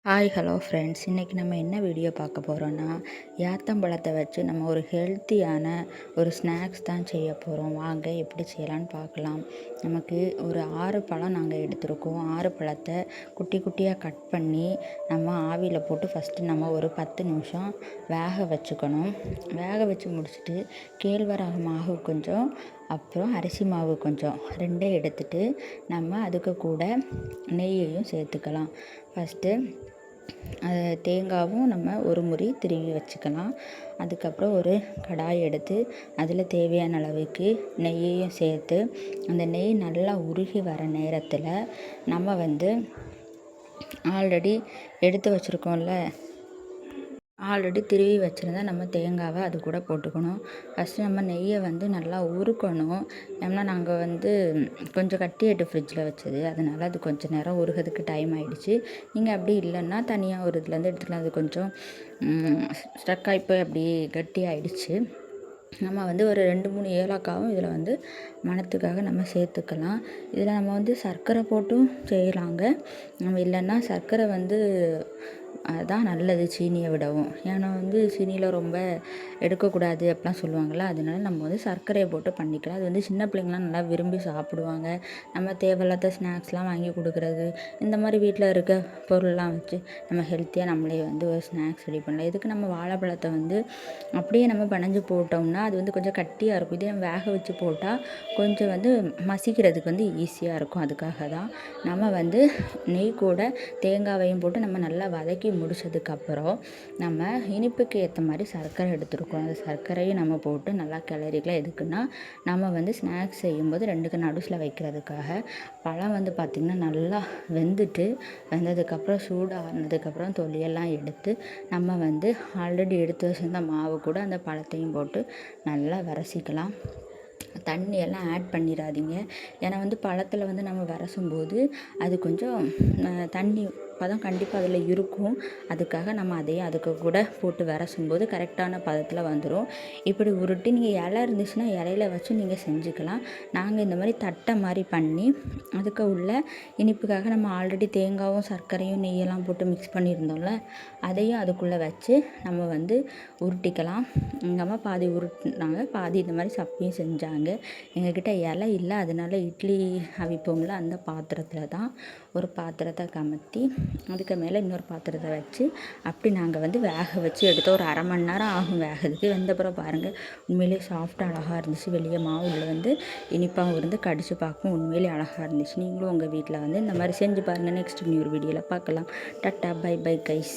Hi hello friends, இன்றைக்கி நம்ம என்ன வீடியோ பார்க்க போகிறோன்னா, ஏத்தம்பழத்தை வச்சு நம்ம ஒரு ஹெல்த்தியான ஒரு ஸ்நாக்ஸ் தான் செய்ய போகிறோம். வாங்க எப்படி செய்யலான்னு பார்க்கலாம். நமக்கு ஒரு 6 பழம் நாங்கள் எடுத்திருக்கோம். 6 பழத்தை குட்டி குட்டியாக கட் பண்ணி நம்ம ஆவியில் போட்டு ஃபஸ்ட்டு நம்ம ஒரு 10 நிமிஷம் வேக வச்சுக்கணும். வேக வச்சு முடிச்சுட்டு கேழ்வரகு மாவு கொஞ்சம், அப்புறம் அரிசி மாவு கொஞ்சம், ரெண்டையும் எடுத்துட்டு நம்ம அதுக்கு கூட நெய்யையும் சேர்த்துக்கலாம். ஃபஸ்ட்டு தேங்காவும் நம்ம ஒரு முறி திருவி வச்சுக்கலாம். அதுக்கப்புறம் ஒரு கடாய் எடுத்து அதில் தேவையான அளவுக்கு நெய்யையும் சேர்த்து, அந்த நெய் நல்லா உருகி வர நேரத்தில் நம்ம ஆல்ரெடி எடுத்து வச்சுருக்கோம்ல, ஆல்ரெடி திருவி வச்சுருந்தா நம்ம தேங்காவை அது கூட போட்டுக்கணும். ஃபஸ்ட்டு நம்ம நெய்யை நல்லா உருக்கணும். ஏன்னா நாங்கள் கொஞ்சம் கட்டியாயிட்டு ஃப்ரிட்ஜில் வச்சது, அதனால் அது கொஞ்சம் நேரம் உருகிறதுக்கு டைம் ஆகிடுச்சு. நீங்கள் அப்படி இல்லைன்னா தனியாக ஒரு இதுலேருந்து எடுத்துக்கலாம். அது கொஞ்சம் ஸ்டக் ஆகி போய் அப்படி கட்டி ஆகிடுச்சு. நம்ம ஒரு 2-3 ஏலக்காவும் இதில் மணத்துக்காக நம்ம சேர்த்துக்கலாம். இதில் நம்ம சர்க்கரை போட்டும் செய்யலாங்க. நம்ம இல்லைன்னா சர்க்கரை அதுதான் நல்லது சீனியை விடவும். ஏன்னா சீனியில் ரொம்ப எடுக்கக்கூடாது அப்படிலாம் சொல்லுவாங்கள்ல, அதனால நம்ம சர்க்கரையை போட்டு பண்ணிக்கலாம். அது சின்ன பிள்ளைங்களாம் நல்லா விரும்பி சாப்பிடுவாங்க. நம்ம தேவையில்லாத ஸ்நாக்ஸ்லாம் வாங்கி கொடுக்குறது, இந்த மாதிரி வீட்டில் இருக்க பொருள்லாம் வச்சு நம்ம ஹெல்த்தியாக நம்மளே ஒரு ஸ்நாக்ஸ் ரெடி பண்ணலாம். இதுக்கு நம்ம வாழைப்பழத்தை அப்படியே நம்ம பனஞ்சு போட்டோம்னா அது கொஞ்சம் கட்டியாக இருக்கும். இதே நம்ம வேக வச்சு போட்டால் கொஞ்சம் மசிக்கிறதுக்கு ஈஸியாக இருக்கும். அதுக்காக தான் நம்ம நெய் கூட தேங்காவையும் போட்டு நம்ம நல்லா வதக்கி முடிச்சதுக்கப்புறம் நம்ம இனிப்புக்கு ஏற்ற மாதிரி சர்க்கரை எடுத்துருக்கோம். அந்த சர்க்கரையும் நம்ம போட்டு நல்லா கிளறிக்கலாம். எதுக்குன்னா நம்ம ஸ்நாக்ஸ் செய்யும்போது 2க்கு நடுவில் வைக்கிறதுக்காக. பழம் பார்த்திங்கன்னா நல்லா வெந்ததுக்கப்புறம் சூடானதுக்கப்புறம் தொலியெல்லாம் எடுத்து நம்ம ஆல்ரெடி எடுத்து வச்சிருந்த மாவு கூட அந்த பழத்தையும் போட்டு நல்லா விரசிக்கலாம். தண்ணியெல்லாம் ஆட் பண்ணிடாதீங்க. ஏன்னா பழத்தில் நம்ம விரசும்போது அது கொஞ்சம் தண்ணி பதம் கண்டிப்பாக அதில் இருக்கும். அதுக்காக நம்ம அதையும் அதுக்கு கூட போட்டு விரசும்போது கரெக்டான பதத்தில் வந்துடும். இப்படி உருட்டி நீங்கள் இலை இருந்துச்சுன்னா இலையில வச்சு நீங்கள் செஞ்சுக்கலாம். நாங்கள் இந்த மாதிரி தட்டை மாதிரி பண்ணி அதுக்கு உள்ள இனிப்புக்காக நம்ம ஆல்ரெடி தேங்காயும் சர்க்கரையும் நெய்யெல்லாம் போட்டு மிக்ஸ் பண்ணியிருந்தோம்ல, அதையும் அதுக்குள்ளே வச்சு நம்ம உருட்டிக்கலாம். எங்கள் அம்மா பாதி உருட்டினாங்க, பாதி இந்த மாதிரி சப்பையும் செஞ்சாங்க. எங்ககிட்ட இலை இல்லை, அதனால இட்லி அவிப்போம்ல அந்த பாத்திரத்தில் தான் ஒரு பாத்திரத்தை கமத்தி அதுக்கு மேலே இன்னொரு பாத்திரத்தை வச்சு அப்படி நாங்கள் வேக வச்சு எடுத்தோம். ஒரு 1/2 மணி நேரம் ஆகும் வேகிறதுக்கு. வெந்தப்புறம் பாருங்கள், உண்மையிலேயே சாஃப்டாக அழகாக இருந்துச்சு. வெளியே மாவு உள்ள இனிப்பாகவும் இருந்து கடிச்சு பார்க்கும் உண்மையிலேயே அழகாக இருந்துச்சு. நீங்களும் உங்கள் வீட்டில் இந்த மாதிரி செஞ்சு பாருங்கள். நெக்ஸ்ட் இன்னொரு வீடியோவில் பார்க்கலாம். Tata, bye bye guys.